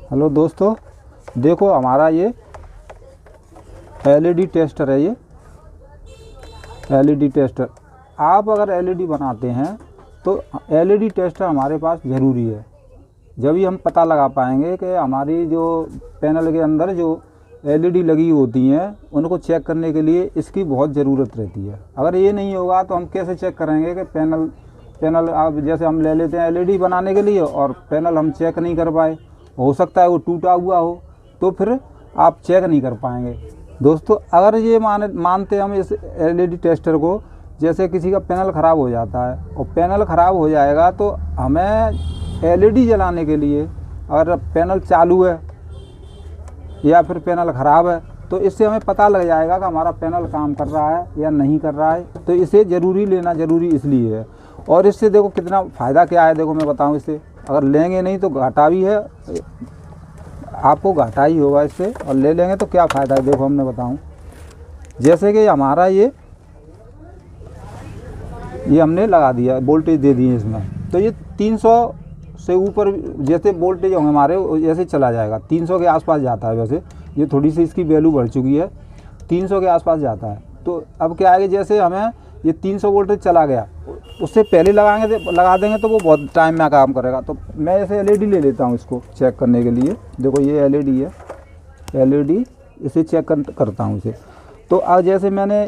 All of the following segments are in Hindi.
हेलो दोस्तों, देखो हमारा ये एलईडी टेस्टर है। ये एलईडी टेस्टर, आप अगर एलईडी बनाते हैं तो एलईडी टेस्टर हमारे पास ज़रूरी है। जब ही हम पता लगा पाएंगे कि हमारी जो पैनल के अंदर जो एलईडी लगी होती हैं उनको चेक करने के लिए इसकी बहुत ज़रूरत रहती है। अगर ये नहीं होगा तो हम कैसे चेक करेंगे कि पैनल आप जैसे हम ले लेते हैं एलईडी बनाने के लिए और पैनल हम चेक नहीं कर पाए, हो सकता है वो टूटा हुआ हो, तो फिर आप चेक नहीं कर पाएंगे। दोस्तों, अगर ये मानते हम इस एलईडी टेस्टर को, जैसे किसी का पैनल ख़राब हो जाता है और पैनल ख़राब हो जाएगा तो हमें एलईडी जलाने के लिए, अगर पैनल चालू है या फिर पैनल ख़राब है, तो इससे हमें पता लग जाएगा कि हमारा पैनल काम कर रहा है या नहीं कर रहा है। तो इसे लेना ज़रूरी इसलिए है। और इससे देखो कितना फ़ायदा क्या है, देखो मैं बताऊं। इससे अगर लेंगे नहीं तो घाटा भी है, आपको घाटा ही होगा इससे, और ले लेंगे तो क्या फ़ायदा है, देखो मैं बताऊं। जैसे कि हमारा ये हमने लगा दिया, वोल्टेज दे दिए इसमें, तो ये 300 से ऊपर जैसे वोल्टेज होंगे हमारे जैसे चला जाएगा। 300 के आसपास जाता है। वैसे ये थोड़ी सी इसकी वैल्यू बढ़ चुकी है, 300 के आसपास जाता है। तो अब क्या है कि जैसे हमें ये 300 वोल्टेज चला गया, उससे पहले लगा देंगे तो वो बहुत टाइम में काम करेगा। तो मैं ऐसे एलईडी ले लेता हूँ इसको चेक करने के लिए। देखो ये एलईडी है, एलईडी इसे चेक करता हूँ इसे। तो अब जैसे मैंने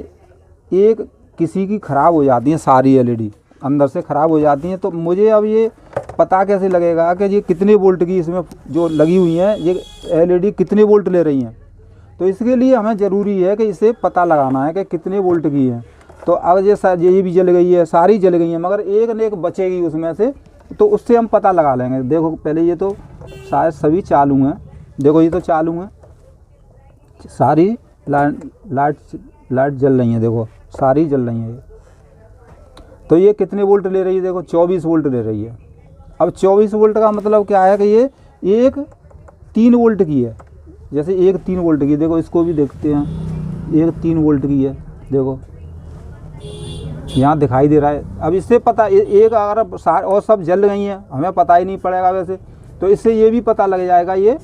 एक किसी की ख़राब हो जाती है, सारी एलईडी अंदर से ख़राब हो जाती हैं, तो मुझे अब ये पता कैसे लगेगा कि ये कितने वोल्ट की इसमें जो लगी हुई हैं ये एलईडी कितने वोल्ट ले रही हैं। तो इसके लिए हमें ज़रूरी है कि इसे पता लगाना है कि कितने वोल्ट की है। तो अब ये भी जल गई है, सारी जल गई हैं, मगर एक न एक बचेगी उसमें से, तो उससे हम पता लगा लेंगे। देखो पहले ये तो शायद सभी चालू हैं, देखो ये तो चालू हैं, सारी लाइट जल रही हैं, देखो सारी जल रही हैं। तो ये कितने वोल्ट ले रही है, देखो 24 वोल्ट ले रही है। अब 24 वोल्ट का मतलब क्या है कि ये एक 3 वोल्ट की है। जैसे एक 3 वोल्ट की, देखो इसको भी देखते हैं, एक 3 वोल्ट की है, देखो यहाँ दिखाई दे रहा है। अब इससे पता एक अगर और सब जल गई हैं, हमें पता ही नहीं पड़ेगा वैसे, तो इससे ये भी पता लग जाएगा ये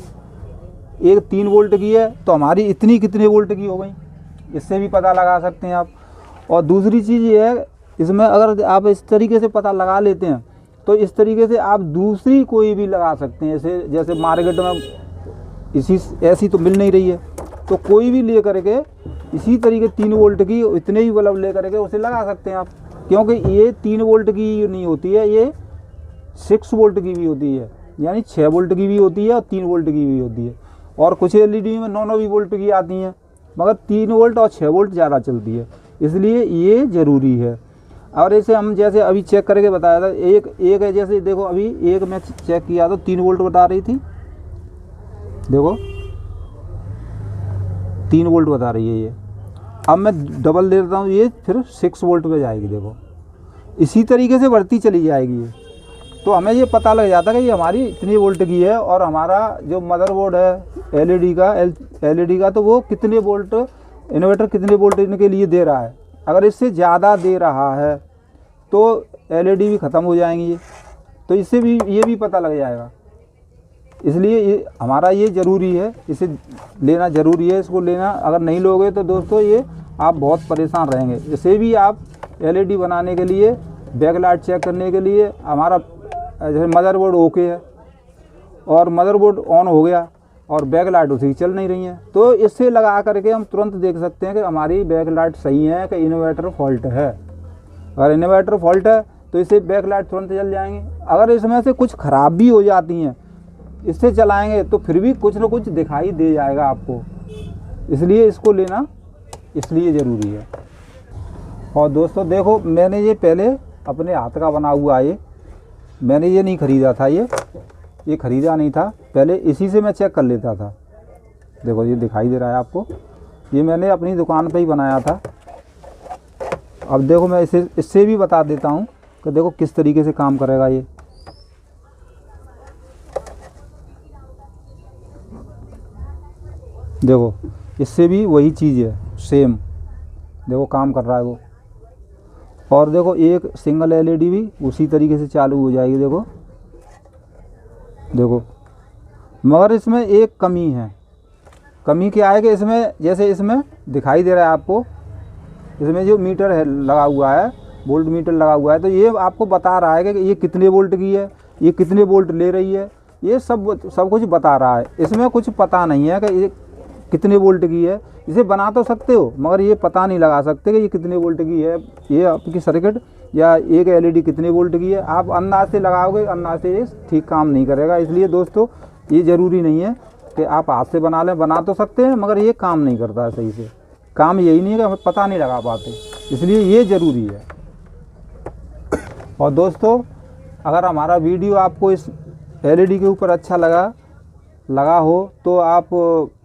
एक 3 वोल्ट की है तो हमारी इतनी कितने वोल्ट की हो गई, इससे भी पता लगा सकते हैं आप। और दूसरी चीज़ ये है, इसमें अगर आप इस तरीके से पता लगा लेते हैं तो इस तरीके से आप दूसरी कोई भी लगा सकते हैं। जैसे मार्केट में ऐसी तो मिल नहीं रही है, तो कोई भी ले करके इसी तरीके 3 वोल्ट की इतने ही बल्ब ले करके उसे लगा सकते हैं आप। क्योंकि ये 3 वोल्ट की नहीं होती है, ये 6 वोल्ट की भी होती है, यानी 6 वोल्ट की भी होती है और 3 वोल्ट की भी होती है। और कुछ एलईडी में 9 भी वोल्ट की आती हैं, मगर 3 वोल्ट और 6 वोल्ट ज़्यादा चलती है, इसलिए ये ज़रूरी है। और ऐसे हम जैसे अभी चेक करके बताया था, एक है, जैसे देखो अभी एक मैं चेक किया तो 3 वोल्ट बता रही थी, देखो 3 वोल्ट बता रही है ये। अब मैं डबल दे देता हूँ, ये फिर 6 वोल्ट पे जाएगी, देखो इसी तरीके से बढ़ती चली जाएगी ये। तो हमें ये पता लग जाता है कि ये हमारी इतनी वोल्ट की है। और हमारा जो मदरबोर्ड है एलईडी का तो वो कितने वोल्ट, इन्वर्टर कितने वोल्ट इनके लिए दे रहा है। अगर इससे ज़्यादा दे रहा है तो एलईडी भी ख़त्म हो जाएंगी, तो इससे भी ये भी पता लग जाएगा। इसलिए हमारा ये ज़रूरी है, इसे लेना ज़रूरी है। इसको लेना अगर नहीं लोगे तो दोस्तों ये आप बहुत परेशान रहेंगे। इसे भी आप एलईडी बनाने के लिए, बैकलाइट चेक करने के लिए, हमारा जैसे मदरबोर्ड ओके है और मदरबोर्ड ऑन हो गया और बैकलाइट उसी की चल नहीं रही है, तो इससे लगा करके हम तुरंत देख सकते हैं कि हमारी बैकलाइट सही है कि इन्वर्टर फॉल्ट है। अगर इन्वर्टर फॉल्ट है तो इससे बैकलाइट तुरंत जल जाएंगे। अगर इसमें से कुछ ख़राब भी हो जाती हैं, इससे चलाएंगे तो फिर भी कुछ न कुछ दिखाई दे जाएगा आपको, इसलिए इसको लेना इसलिए ज़रूरी है। और दोस्तों देखो, मैंने ये पहले अपने हाथ का बना हुआ है, मैंने ये नहीं ख़रीदा था, ये ख़रीदा नहीं था, पहले इसी से मैं चेक कर लेता था। देखो ये दिखाई दे रहा है आपको, ये मैंने अपनी दुकान पे ही बनाया था। अब देखो मैं इससे भी बता देता हूँ कि देखो किस तरीके से काम करेगा ये। देखो इससे भी वही चीज़ है, सेम देखो काम कर रहा है वो। और देखो एक सिंगल एलईडी भी उसी तरीके से चालू हो जाएगी। देखो मगर इसमें एक कमी है। कमी क्या है कि इसमें जैसे इसमें दिखाई दे रहा है आपको, इसमें जो मीटर है लगा हुआ है, वोल्ट मीटर लगा हुआ है, तो ये आपको बता रहा है कि ये कितने वोल्ट की है, ये कितने वोल्ट ले रही है, ये सब कुछ बता रहा है। इसमें कुछ पता नहीं है कि ये कितने वोल्ट की है। इसे बना तो सकते हो मगर ये पता नहीं लगा सकते कि ये कितने वोल्ट की है, ये आपकी सर्किट या एक एलईडी कितने वोल्ट की है। आप अंदाज से लगाओगे, अंदाज से ये ठीक काम नहीं करेगा। इसलिए दोस्तों ये ज़रूरी नहीं है कि आप हाथ से बना लें, बना तो सकते हैं मगर ये काम नहीं करता है सही से। काम यही नहीं है कि हम पता नहीं लगा पाते, इसलिए ये ज़रूरी है। और दोस्तों अगर हमारा वीडियो आपको इस एलईडी के ऊपर अच्छा लगा हो तो आप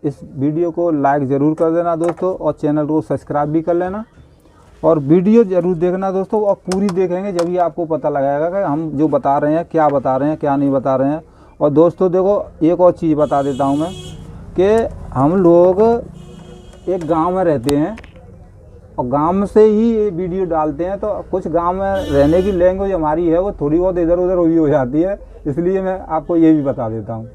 इस वीडियो को लाइक ज़रूर कर देना दोस्तों, और चैनल को सब्सक्राइब भी कर लेना, और वीडियो ज़रूर देखना दोस्तों। और पूरी देखेंगे जब ही आपको पता लगाएगा कि हम जो बता रहे हैं क्या बता रहे हैं, क्या नहीं बता रहे हैं। और दोस्तों देखो एक और चीज़ बता देता हूँ मैं कि हम लोग एक गांव में रहते हैं और गांव से ही ये वीडियो डालते हैं, तो कुछ गांव में रहने की लैंग्वेज हमारी है वो थोड़ी बहुत इधर उधर हुई हो जाती है, इसलिए मैं आपको ये भी बता देता हूँ।